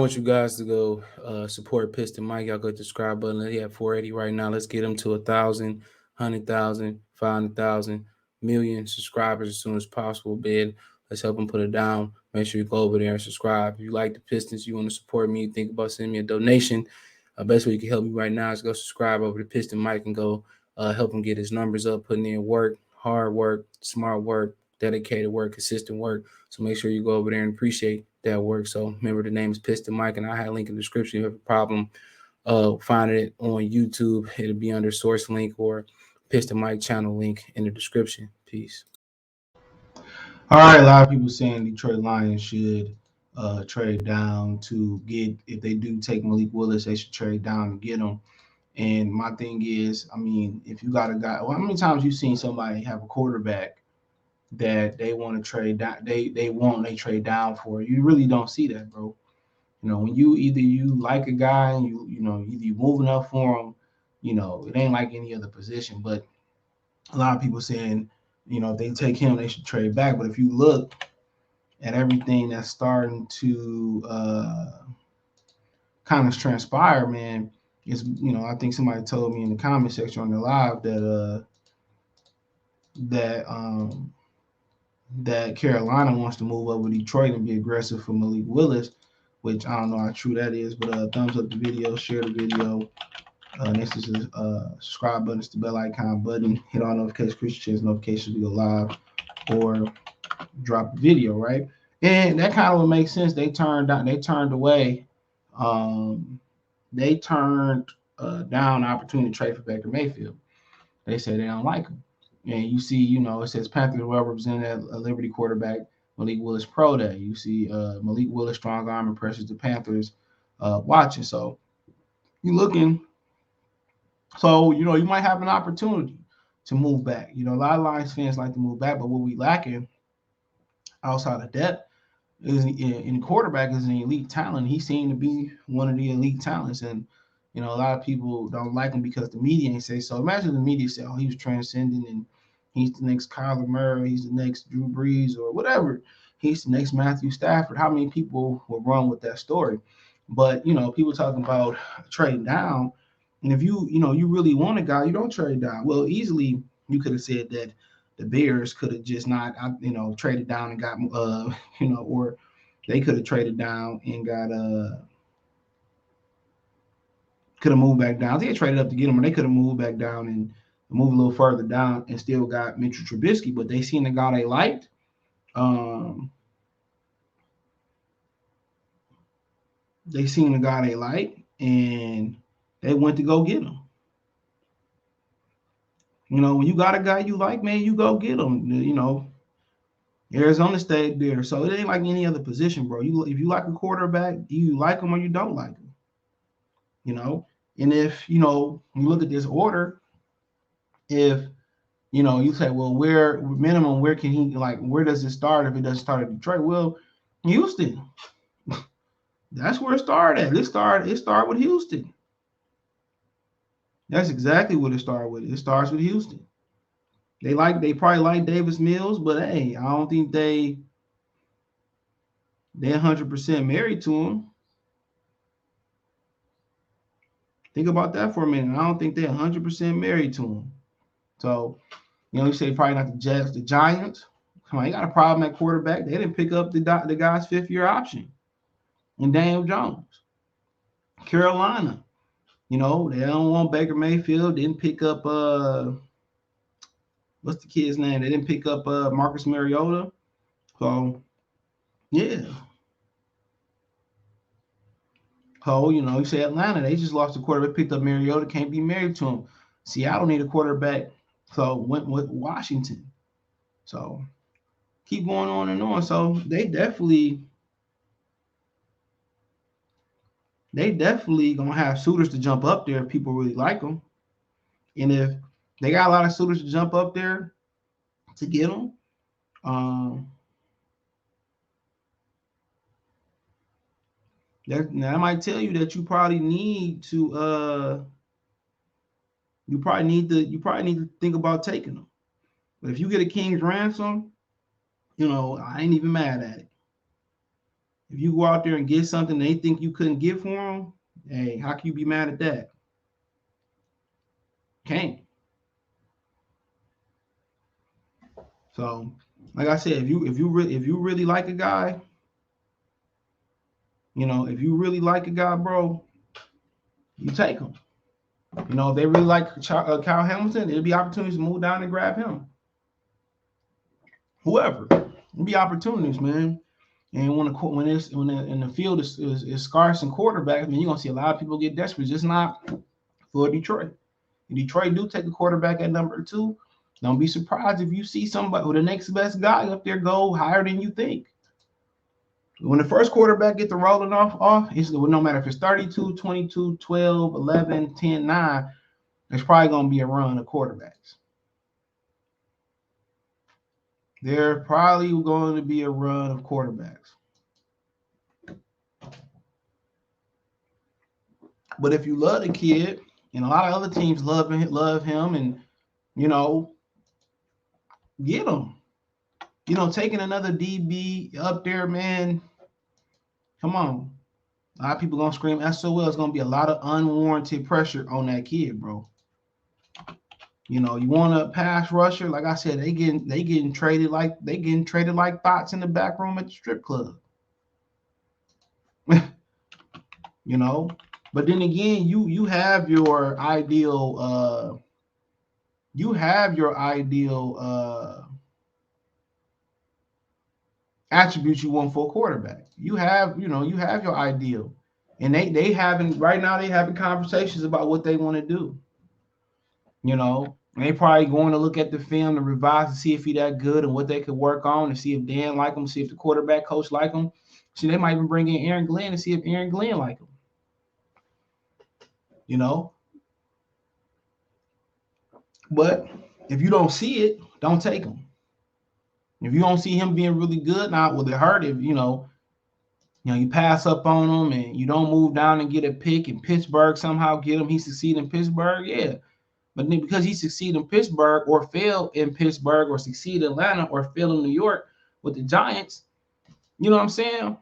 want you guys to go support Piston Mike. Y'all go to the subscribe button. He at 480 right now. Let's get him to 1,000, 100,000, 500,000, million subscribers as soon as possible, bid. Let's help him put it down. Make sure you go over there and subscribe. If you like the Pistons, you want to support me, think about sending me a donation. Best way you can help me right now is go subscribe over to Piston Mike and go help him get his numbers up, putting in work, hard work, smart work, dedicated work, consistent work. So make sure you go over there and appreciate that work. So remember, the name is Piston Mike, and I have a link in the description. If you have a problem finding it on YouTube, it'll be under source link or Piston Mike channel link in the description. Peace. All right, a lot of people saying Detroit Lions should trade down to get, if they do take Malik Willis, they should trade down to get him. And my thing is, I mean, if you got a guy, well, how many times you seen somebody have a quarterback that they want to trade down, they trade down for? You really don't see that, bro. You know, when you like a guy and either you moving up for him, it ain't like any other position. But a lot of people saying, if they take him, they should trade back. But if you look at everything that's starting to kind of transpire, man, is I think somebody told me in the comment section on the live that that Carolina wants to move up with Detroit and be aggressive for Malik Willis, which I don't know how true that is, but thumbs up the video, share the video. Next is the subscribe button, it's the bell icon button, hit all notifications, Christian notifications, we go live or drop a video, right? And that kind of would make sense. They turned down the opportunity to trade for Baker Mayfield. They say they don't like him. And you see, it says Panthers well represented at a Liberty quarterback Malik Willis Pro Day. You see Malik Willis strong arm impresses the Panthers watching. So you looking. So, you might have an opportunity to move back. A lot of Lions fans like to move back, but what we lacking outside of depth is in quarterback is an elite talent. He seemed to be one of the elite talents. And, a lot of people don't like him because the media ain't say so. Imagine the media say, oh, he was transcending and he's the next Kyler Murray, he's the next Drew Brees or whatever. He's the next Matthew Stafford. How many people will run with that story? But, people talking about trading down. And if you really want a guy, you don't trade down. Well, easily you could have said that the Bears could have just not, traded down and got, or they could have traded down and got, could have moved back down. They traded up to get him, or they could have moved back down and moved a little further down and still got Mitchell Trubisky. But they seen the guy they liked. And they went to go get him. When you got a guy you like, man, you go get him. Arizona stayed there. So it ain't like any other position, bro. If you like a quarterback, you like him or you don't like him. And if, you look at this order, if, you say, well, where can he, where does it start if it doesn't start at Detroit? Well, Houston. That's where it started at. It started with Houston. That's exactly what it started with. It starts with Houston. They probably like Davis Mills, but hey, I don't think they're 100% married to him. Think about that for a minute. I don't think they're 100% married to him. So, you say probably not the Jets, the Giants. Come on, they got a problem at quarterback. They didn't pick up the guy's fifth-year option. And Daniel Jones. Carolina. They don't want Baker Mayfield. Didn't pick up what's the kid's name? They didn't pick up Marcus Mariota. So yeah. So, you say Atlanta, they just lost a quarterback, picked up Mariota, can't be married to him. Seattle need a quarterback, so went with Washington. So keep going on and on. So they definitely gonna have suitors to jump up there if people really like them. And if they got a lot of suitors to jump up there to get them, that might tell you that you probably need to think about taking them. But if you get a king's ransom, I ain't even mad at it. If you go out there and get something they think you couldn't get for them, hey, how can you be mad at that? Can't. So, like I said, if you really like a guy, if you really like a guy, bro, you take him. If they really like Kyle Hamilton, there'll be opportunities to move down and grab him. Whoever, there'll be opportunities, man. And when the field is scarce in quarterbacks, I mean, you're gonna see a lot of people get desperate. Just not for Detroit. If Detroit do take a quarterback at number 2, don't be surprised if you see somebody or the next best guy up there go higher than you think. When the first quarterback get the rolling off, it's no matter if it's 32, 22, 12, 11, 10, 9, there's probably going to be a run of quarterbacks. There's probably going to be a run of quarterbacks. But if you love the kid, and a lot of other teams love him, and get him. Taking another DB up there, man. Come on. A lot of people gonna scream SOL. It's gonna be a lot of unwarranted pressure on that kid, bro. You want a pass rusher, like I said, they getting traded like thoughts in the back room at the strip club. But then again, you have your ideal attributes you want for a quarterback. You have your ideal, and they having conversations about what they want to do. They probably going to look at the film to revise to see if he that good and what they could work on, and see if Dan like him, see if the quarterback coach like him. See, they might even bring in Aaron Glenn and see if Aaron Glenn like him. But if you don't see it, don't take him. If you don't see him being really good, now will it hurt if you pass up on him and you don't move down and get a pick, and Pittsburgh somehow get him, he succeed in Pittsburgh, yeah. But then because he succeed in Pittsburgh or fail in Pittsburgh or succeed in Atlanta or fail in New York with the Giants, you know what I'm saying?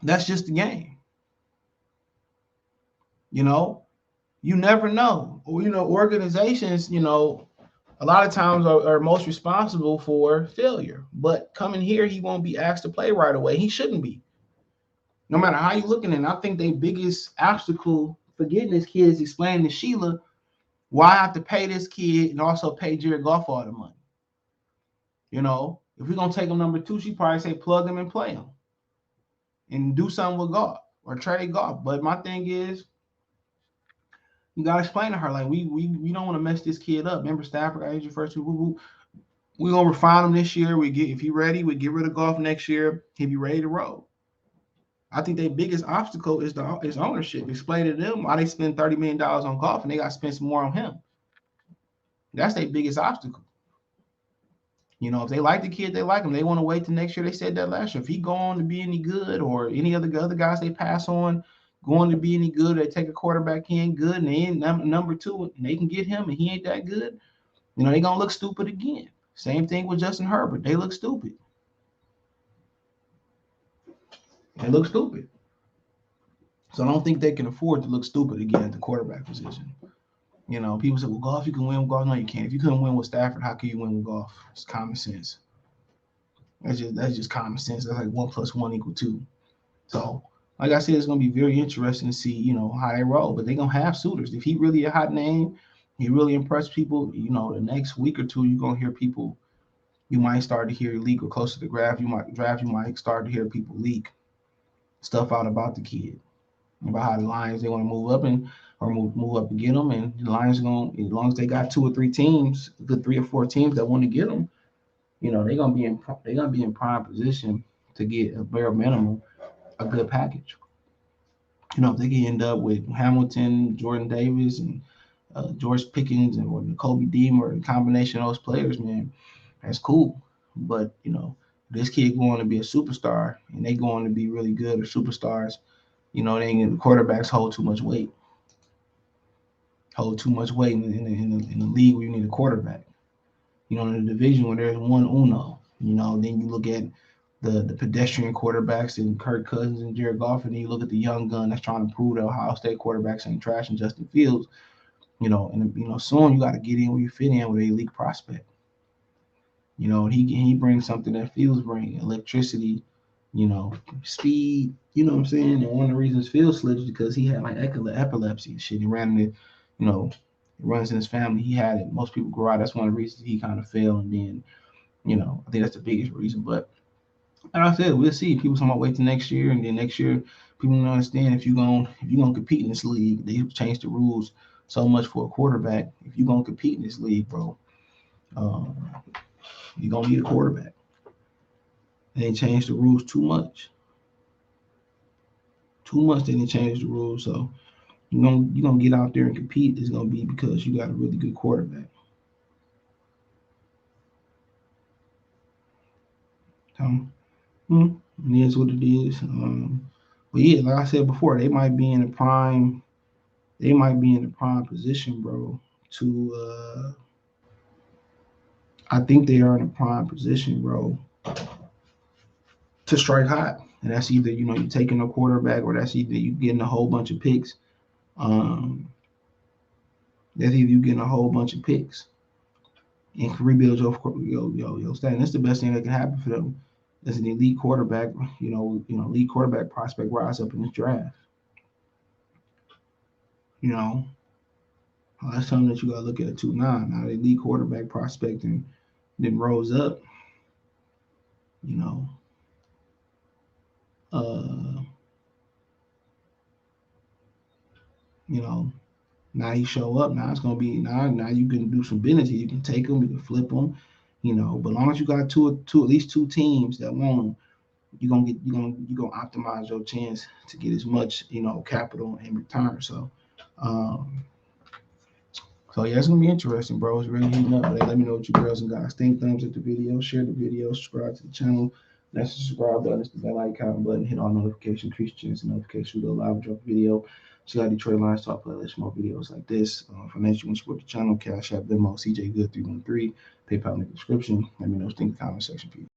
That's just the game. You never know. Organizations, a lot of times are most responsible for failure. But coming here, he won't be asked to play right away. He shouldn't be. No matter how you're looking at it. I think the biggest obstacle for getting this kid is explaining to Sheila why I have to pay this kid and also pay Jared Goff all the money. If we're going to take him number 2, she probably say plug him and play him and do something with Goff or trade Goff. But my thing is, you got to explain to her, like, we don't want to mess this kid up. Remember, Stafford got injured first. We're going to refine him this year. If he's ready, we get rid of Goff next year. He'll be ready to roll. I think their biggest obstacle is ownership. Explain to them why they spend $30 million on Goff and they got to spend some more on him. That's their biggest obstacle. If they like the kid, they like him. They want to wait till next year. They said that last year. If he go on to be any good, or any other guys they pass on going to be any good, they take a quarterback, he ain't good, and they ain't number 2, and they can get him, and he ain't that good, they gonna look stupid again. Same thing with Justin Herbert. They look stupid. They look stupid. So I don't think they can afford to look stupid again at the quarterback position. People say, well, Goff, you can win with Goff. No, you can't. If you couldn't win with Stafford, how can you win with Goff? It's common sense. That's just common sense. That's like 1 + 1 = 2. So, like I said, it's going to be very interesting to see, how they roll. But they're going to have suitors. If he really a hot name, he really impressed people, the next week or two, you're going to hear people, you might start to hear leak, or close to the draft, you might start to hear people leak stuff out about the kid, about how the Lions, they want to move up or move up to get them. And the Lions are going to, as long as they got 2 or 3 teams, good 3 or 4 teams that want to get them, they're going to be in prime position to get a bare minimum, a good package. If they can end up with Hamilton, Jordan Davis, and George Pickens, or Kobe Dean, or a combination of those players, man, that's cool. But this kid going to be a superstar, and they going to be really good or superstars. The quarterbacks hold too much weight. In the league where you need a quarterback. In the division where there's one uno. Then you look at the pedestrian quarterbacks and Kirk Cousins and Jared Goff, and then you look at the young gun that's trying to prove that Ohio State quarterbacks ain't trash and Justin Fields. And soon you got to get in where you fit in with a elite prospect. He brings something that Fields bring, electricity, speed. You know what I'm saying? And one of the reasons Fields slipped is because he had like epilepsy and shit. He ran in it, it runs in his family. He had it. Most people grow out. That's one of the reasons he kind of fell. And then, I think that's the biggest reason. But like I said, we'll see. People talking about wait till next year, and then next year, people don't understand if you're gonna compete in this league. They've changed the rules so much for a quarterback. If you're gonna compete in this league, bro, um, you're gonna need a quarterback. They changed the rules too much. Too much. They didn't change the rules. So you're gonna get out there and compete. It's gonna be because you got a really good quarterback. So, it is what it is. But yeah, like I said before, they might be in the prime. They might be in the prime position, bro. To I think they are in a prime position, bro, to strike hot. And that's either you taking a quarterback, or that's either you getting a whole bunch of picks. Um, that's either you getting a whole bunch of picks and can rebuild your stat. And that's the best thing that can happen for them. As an elite quarterback, elite quarterback prospect rise up in this draft. You know, that's something that you gotta look at a 2-9. Now the elite quarterback prospect and then rose up. You know, uh, you know, now he show up. Now it's gonna be now you can do some business. You can take them, you can flip them. But as long as you got at least two teams that want them, you're gonna optimize your chance to get as much capital in return. Um, so yeah, it's gonna be interesting, bro. It's really heating up. But let me know what you girls and guys think. Thumbs up the video, share the video, subscribe to the channel. That's the subscribe button, it's the bell icon button, hit all notifications, increase chance of notification. We go live, drop a video. So got Detroit Lions Talk playlist, more videos like this. Financial support the channel, Cash App, Venmo, CJ Good 313, PayPal in the description. Let me know what you think in the comment section, people.